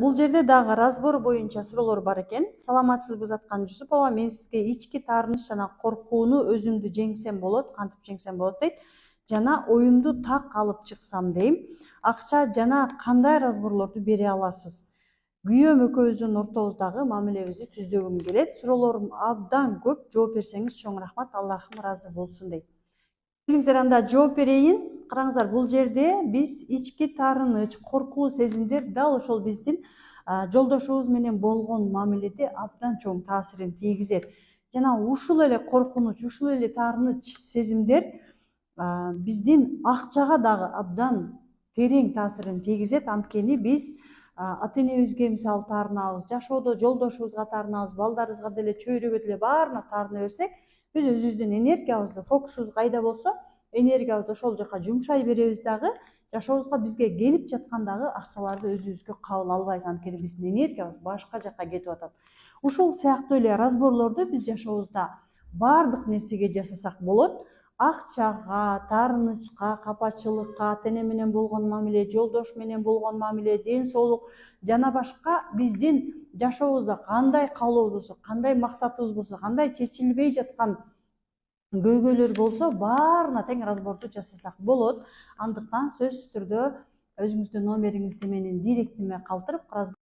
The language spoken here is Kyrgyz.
Бул жерде дагы разбор боюнча суроолор бар экен. Саламатсызбы Заткан Жусупова? Мен сизге ички таарыныч жана коркууну өзүмдү жеңсем болот, кантип жеңсем болот дейт. Жана оюмду так алып чыксам дейм. Акча жана кандай разборлорду бере аласыз? Күйөөм экөөбүздүн ортобуздагы мамилебизди түздөгүм келет. Суроолорум абдан көп. Жооп берсеңиз чоң рахмат. Аллахым ыраазы болсун дейт. Келиңиздер анда жооп берейин. Караңыздар, бул жерде биз ички таарыныч, коркуу сезимдер дал ошол биздин жолдошубуз менен болгон мамиледе абдан чоң таасирин тийгизет. Жана ушул эле коркунуч, ушул эле таарыныч сезимдер биздин акчага дагы абдан терең таасирин тийгизет. Анткени биз ата энебизге мисалы таарынабыз, жашоодо жолдошубузга таарынабыз, балдарыбызга деле, чөйрөгө деле баарына таарына берсек, биз өзүбүздүн энергиябызды, фокусубуз кайда болсо, энергиябызды ошол жака жумшай беребиз дагы, жашообузга бизге келип жаткандагы акчаларды өзүбүзгө кабыл албайбыз. Анткени биздин энергиябыз башка жака кетип атат. Ушул сыяктуу эле разборлорду биз жашообузда баардык нерсеге жасасак болот. Акчага, таарынычка, капачылыкка, ата эне менен болгон мамиле, жолдош менен болгон мамиле, ден соолук жана башка биздин жашообузда кандай каалообуз болсо, кандай максатыбыз болсо, кандай чечилбей жаткан көйгөйлөр болсо, баарына тең разборду жасасак болот. Андыктан сөзсүз түрдө өзүңүздүн номериңизди менин директиме калтырып